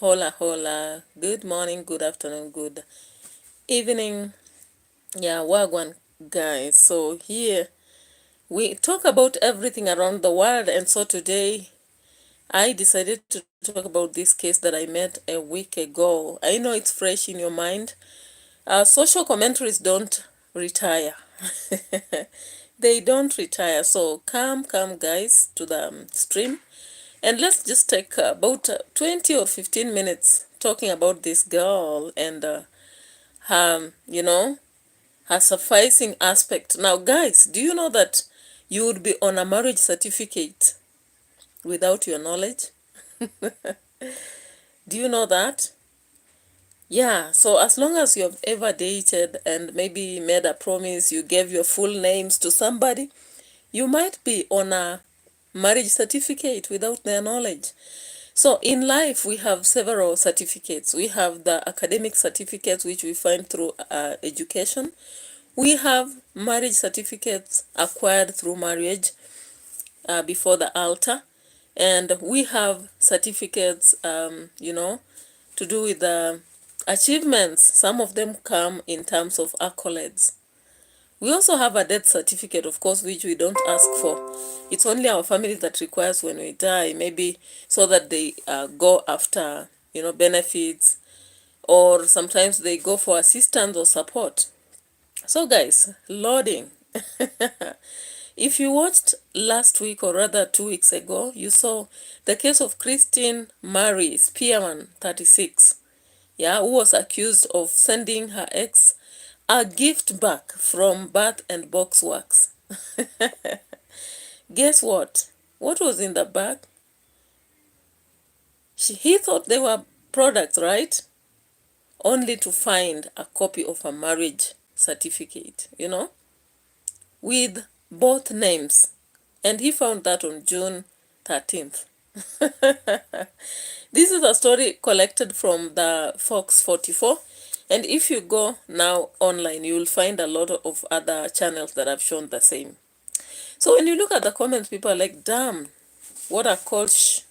Hola, hola. Good morning, good afternoon, good evening. Yeah, wagwan, guys. So here we talk about everything around the world, and so today I decided to talk about this case that I met a week ago. I know it's fresh in your mind. Social commentaries don't retire. They don't retire. So come, guys, to the stream. And let's just take about 20 or 15 minutes talking about this girl and her, her sufficing aspect. Now, guys, do you know that you would be on a marriage certificate without your knowledge? Do you know that? Yeah, so as long as you have ever dated and maybe made a promise, you gave your full names to somebody, you might be on a marriage certificate without their knowledge. So in life, we have several certificates. We have the academic certificates, which we find through education. We have marriage certificates acquired through marriage before the altar. And we have certificates, to do with the achievements. Some of them come in terms of accolades. We also have a death certificate, of course, which we don't ask for. It's only our family that requires when we die, maybe so that they go after, benefits, or sometimes they go for assistance or support. So, guys, loading. If you watched last week, or rather 2 weeks ago, you saw the case of Christine Marie Spearman, 36, who was accused of sending her ex a gift bag from Bath and Box Works. Guess what? What was in the bag? He thought they were products, right? Only to find a copy of a marriage certificate, with both names. And he found that on June 13th. This is a story collected from the Fox 44. And if you go now online, you will find a lot of other channels that have shown the same. So when you look at the comments, people are like, damn, what a culture.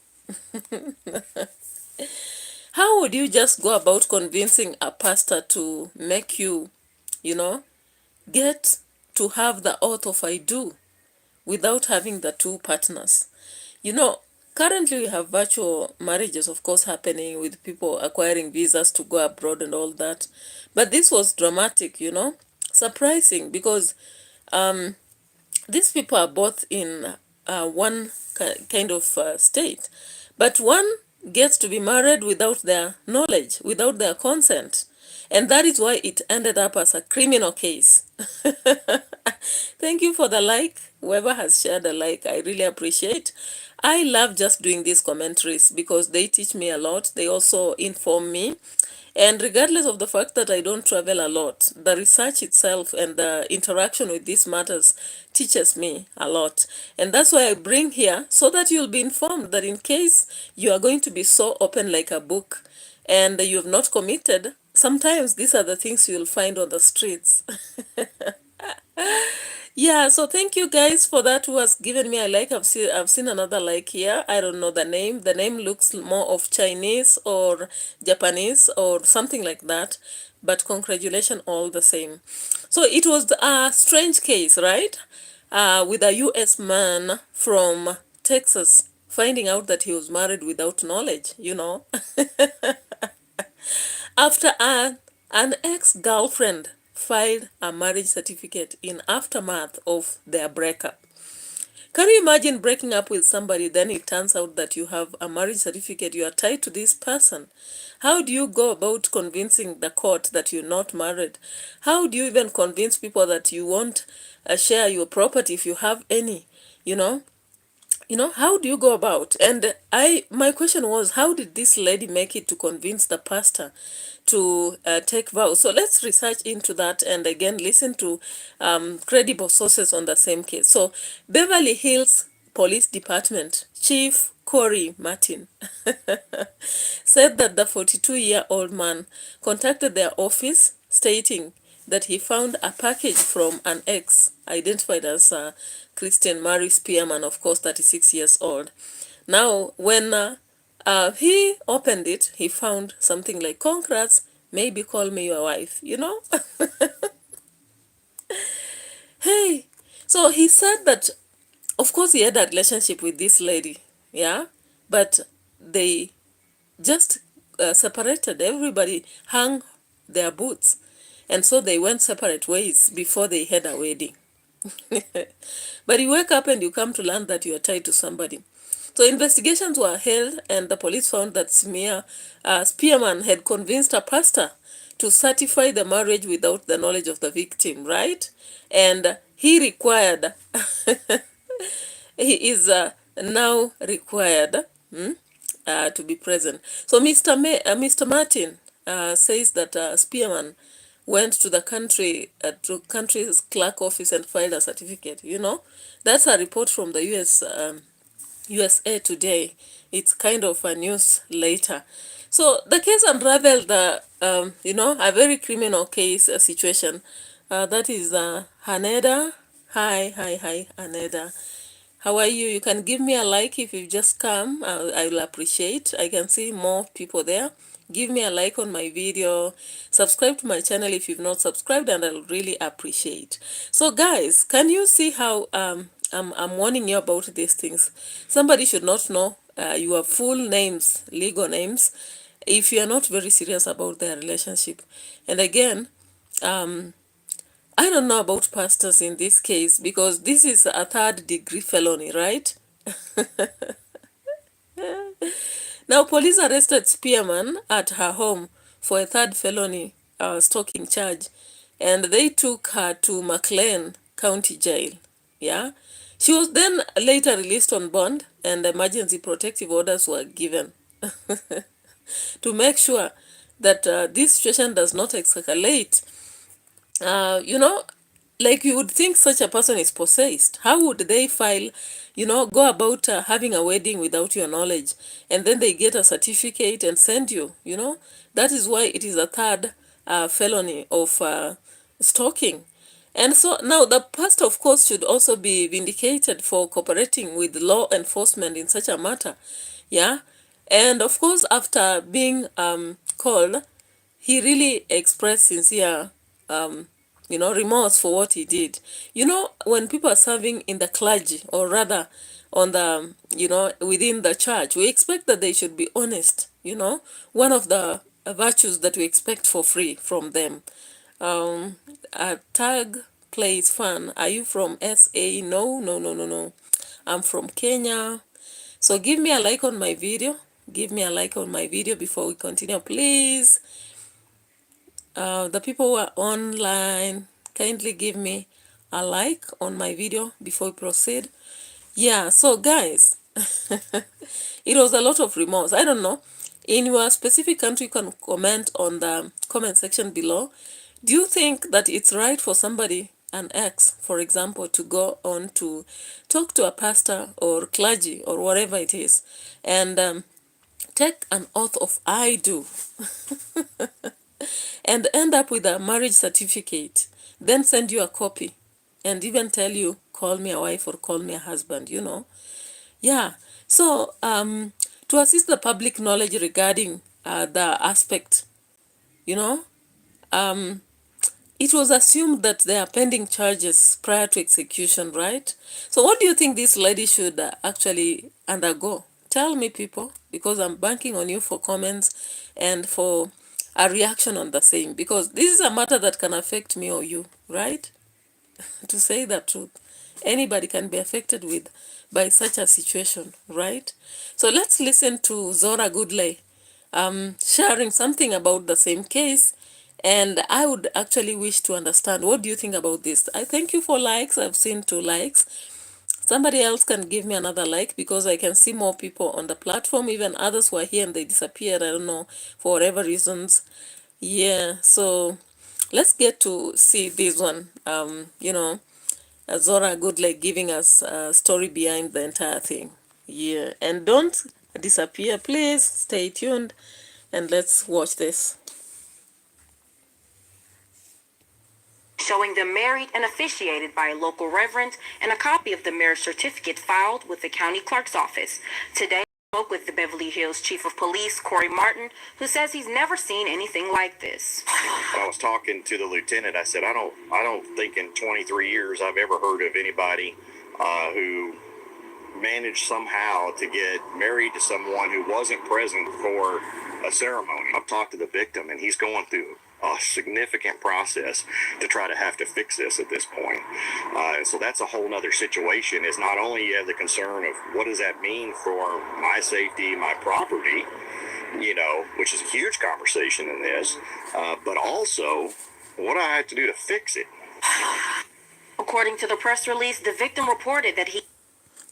How would you just go about convincing a pastor to make you, get to have the oath of I do without having the two partners? Currently we have virtual marriages, of course, happening with people acquiring visas to go abroad and all that. But this was dramatic, surprising, because these people are both in one kind of state, but one gets to be married without their knowledge, without their consent. And that is why it ended up as a criminal case. Thank you for the like. Whoever has shared a like, I really appreciate. I love just doing these commentaries because they teach me a lot. They also inform me. And regardless of the fact that I don't travel a lot, the research itself and the interaction with these matters teaches me a lot. And that's why I bring here, so that you'll be informed that in case you are going to be so open like a book and you have not committed, sometimes these are the things you'll find on the streets. Yeah, so thank you guys for that who has given me a like. I've seen another like here. I don't know the name. The name looks more of Chinese or Japanese or something like that. But congratulations all the same. So it was a strange case, right? With a US man from Texas finding out that he was married without knowledge. After an ex-girlfriend filed a marriage certificate in aftermath of their breakup. Can you imagine breaking up with somebody, then it turns out that you have a marriage certificate, you are tied to this person? How do you go about convincing the court that you're not married? How do you even convince people that you won't share your property if you have any? You know, how do you go about? And my question was, how did this lady make it to convince the pastor to take vows? So let's research into that and again listen to credible sources on the same case. So Beverly Hills Police Department Chief Corey Martin said that the 42-year-old man contacted their office stating that he found a package from an ex identified as Christian Marie Spearman, of course, 36 years old. Now, when He opened it. He found something like, congrats, maybe call me your wife, you know? Hey, so he said that, of course, he had a relationship with this lady, yeah? But they just separated. Everybody hung their boots. And so they went separate ways before they had a wedding. But you wake up and you come to learn that you are tied to somebody. So investigations were held, and the police found that Spearman had convinced a pastor to certify the marriage without the knowledge of the victim, right? And he required, he is now required to be present. So Mr. Martin says that Spearman went to the country's clerk office and filed a certificate. You know, that's a report from the USA Today. It's kind of a news later. So the case unraveled, a very criminal case situation. That is Haneda. Hi, Haneda. How are you? You can give me a like if you've just come. I will appreciate. I can see more people there. Give me a like on my video. Subscribe to my channel if you've not subscribed, and I'll really appreciate. So guys, can you see how I'm warning you about these things? Somebody should not know your full names, legal names, if you are not very serious about their relationship. And again, I don't know about pastors in this case, because this is a third-degree felony, right? Now, police arrested Spearman at her home for a third felony stalking charge, and they took her to McLean County Jail. Yeah, she was then later released on bond, and emergency protective orders were given to make sure that this situation does not escalate. Like you would think such a person is possessed. How would they file, go about having a wedding without your knowledge, and then they get a certificate and send you? That is why it is a third felony of stalking. And so now the pastor, of course, should also be vindicated for cooperating with law enforcement in such a matter. Yeah. And of course, after being called, he really expressed sincere remorse for what he did. When people are serving in the clergy, or rather on the within the church, we expect that they should be honest. One of the virtues that we expect for free from them. A tag plays fun. Are you from SA? No. I'm from Kenya. So give me a like on my video. Give me a like on my video before we continue, please. The people who are online, kindly give me a like on my video before we proceed. Yeah, so guys, it was a lot of remorse. I don't know. In your specific country, you can comment on the comment section below. Do you think that it's right for somebody, an ex, for example, to go on to talk to a pastor or clergy or whatever it is, and take an oath of I do and end up with a marriage certificate, then send you a copy and even tell you, call me a wife or call me a husband, Yeah. So to assist the public knowledge regarding the aspect, it was assumed that there are pending charges prior to execution, right? So what do you think this lady should actually undergo? Tell me, people, because I'm banking on you for comments and for a reaction on the same, because this is a matter that can affect me or you, right? To say the truth, anybody can be affected by such a situation, right? So let's listen to Zora Goodlay sharing something about the same case, and I would actually wish to understand, what do you think about this? I thank you for likes. I've seen 2 likes. Somebody else can give me another like, because I can see more people on the platform. Even others were here and they disappeared. I don't know, for whatever reasons. Yeah, so let's get to see this one. Zora Goodlay giving us a story behind the entire thing. Yeah, and don't disappear, please. Stay tuned and let's watch this. Showing them married and officiated by a local reverend, and a copy of the marriage certificate filed with the county clerk's office. Today, Spoke with the Beverly Hills Chief of Police, Corey Martin, who says he's never seen anything like this. When I was talking to the lieutenant, I said, I don't think in 23 years I've ever heard of anybody who managed somehow to get married to someone who wasn't present for a ceremony. I've talked to the victim, and he's going through a significant process to try to have to fix this at this point. And so that's a whole nother situation. Is not only you have the concern of what does that mean for my safety, my property, which is a huge conversation in this, but also what do I have to do to fix it? According to the press release, the victim reported that he...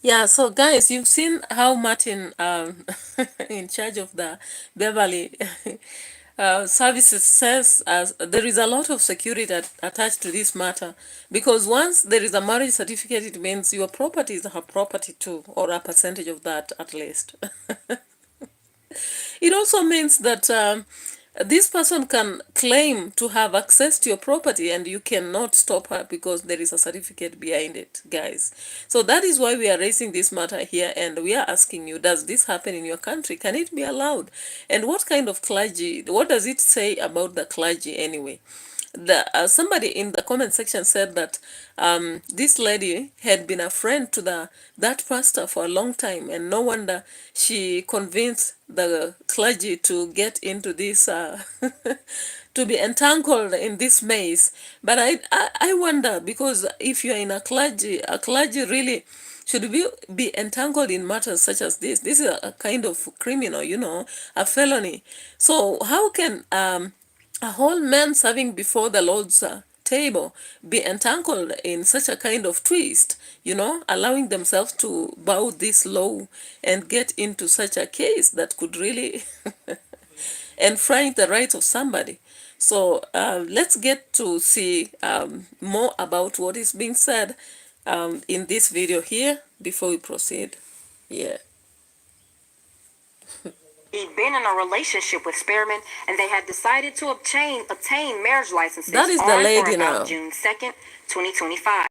Yeah, so guys, you've seen how Martin, in charge of the Beverly services, says there is a lot of security attached to this matter, because once there is a marriage certificate, it means your property is her property too, or a percentage of that at least. It also means that this person can claim to have access to your property, and you cannot stop her because there is a certificate behind it, guys. So that is why we are raising this matter here, and we are asking you, does this happen in your country? Can it be allowed? And what kind of clergy, what does it say about the clergy anyway? Somebody in the comment section said that this lady had been a friend to that pastor for a long time, and no wonder she convinced the clergy to get into this to be entangled in this maze. But I wonder, because if you are in a clergy really should be entangled in matters such as this. This is a kind of criminal, a felony. So how can a whole man serving before the Lord's table be entangled in such a kind of twist, allowing themselves to bow this low and get into such a case that could really enfranch the rights of somebody? So let's get to see more about what is being said in this video here before we proceed. Yeah. He'd been in a relationship with Spearman, and they had decided to obtain marriage licenses That is the on lady or about now. June 2nd, 2025.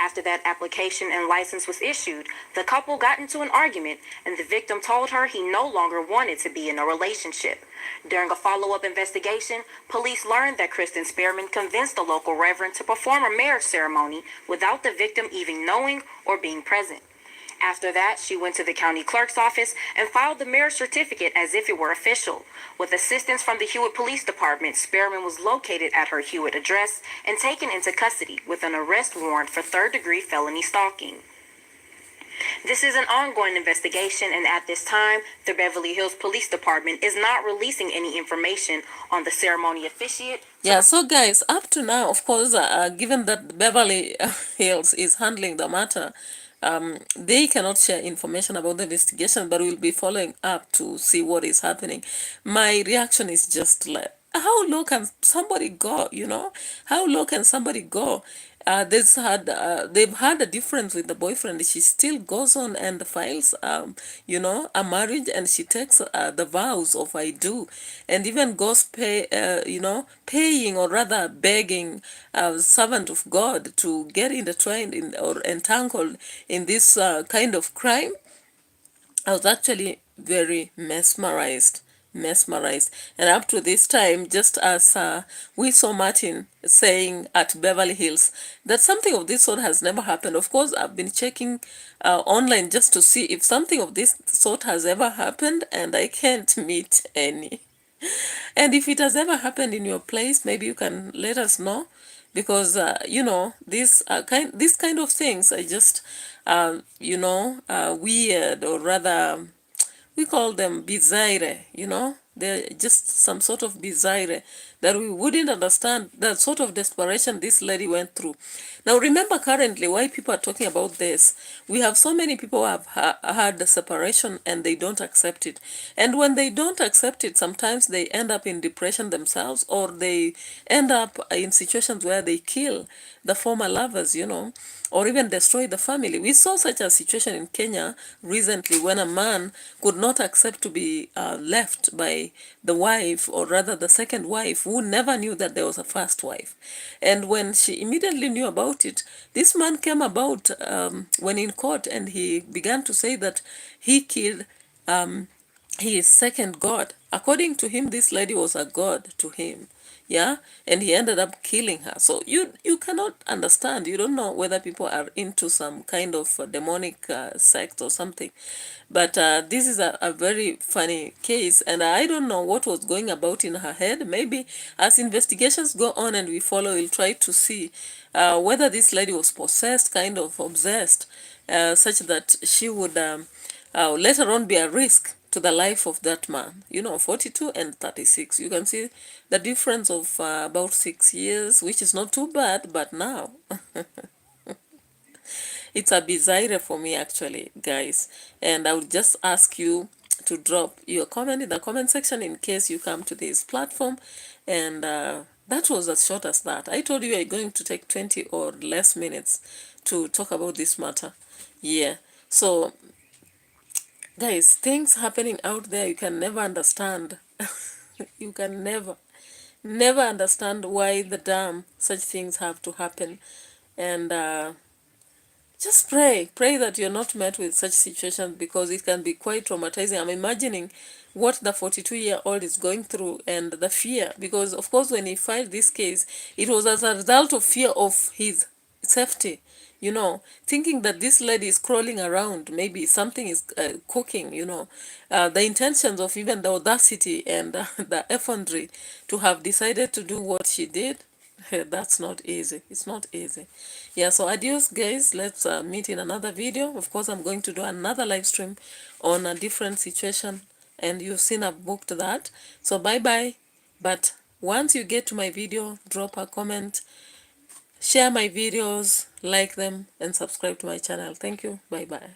After that application and license was issued, the couple got into an argument, and the victim told her he no longer wanted to be in a relationship. During a follow-up investigation, police learned that Kristen Spearman convinced a local reverend to perform a marriage ceremony without the victim even knowing or being present. After that, she went to the county clerk's office and filed the marriage certificate as if it were official. With assistance from the Hewitt Police Department, Spearman was located at her Hewitt address and taken into custody with an arrest warrant for third-degree felony stalking. This is an ongoing investigation, and at this time, the Beverly Hills Police Department is not releasing any information on the ceremony officiate. Yeah, so guys, up to now, of course, given that Beverly Hills is handling the matter, they cannot share information about the investigation, but we'll be following up to see what is happening. My reaction is just like, how low can somebody go, How low can somebody go? They've had a difference with the boyfriend. She still goes on and files, a marriage, and she takes the vows of I do, and even goes paying, or rather begging a servant of God to get intertwined or entangled in this kind of crime. I was actually very mesmerized. And up to this time, just as we saw Martin saying at Beverly Hills that something of this sort has never happened. Of course, I've been checking online just to see if something of this sort has ever happened, and I can't meet any. And if it has ever happened in your place, maybe you can let us know, because this kind of things are just weird, or rather we call them bizarre, they're just some sort of bizarre that we wouldn't understand the sort of desperation this lady went through. Now remember, currently, why people are talking about this, we have so many people who have had the separation and they don't accept it. And when they don't accept it, sometimes they end up in depression themselves, or they end up in situations where they kill the former lovers, or even destroy the family. We saw such a situation in Kenya recently, when a man could not accept to be left by the wife, or rather the second wife, who never knew that there was a first wife. And when she immediately knew about it, this man came about when in court, and he began to say that he killed he is second god. According to him, this lady was a god to him. Yeah, and he ended up killing her. So you cannot understand. You don't know whether people are into some kind of demonic sect or something. But this is a very funny case, and I don't know what was going about in her head. Maybe as investigations go on and we follow, we'll try to see whether this lady was possessed, kind of obsessed, such that she would later on be a risk to the life of that man. 42 and 36. You can see the difference of about 6 years, which is not too bad, but now it's a bizarre for me, actually, guys. And I would just ask you to drop your comment in the comment section in case you come to this platform. And that was as short as that. I told you I'm going to take 20 or less minutes to talk about this matter. Yeah. So guys, things happening out there you can never understand. You can never understand why the damn such things have to happen. And just pray that you're not met with such situations, because it can be quite traumatizing. I'm imagining what the 42-year-old is going through and the fear, because of course when he filed this case, it was as a result of fear of his safety, thinking that this lady is crawling around, maybe something is cooking, the intentions of even the audacity and the effrontery to have decided to do what she did. That's not easy. It's not easy. Yeah, so adios guys. Let's meet in another video. Of course, I'm going to do another live stream on a different situation, and you've seen I've booked that. So bye bye. But once you get to my video, drop a comment, share my videos, like them, and subscribe to my channel. Thank you. Bye bye.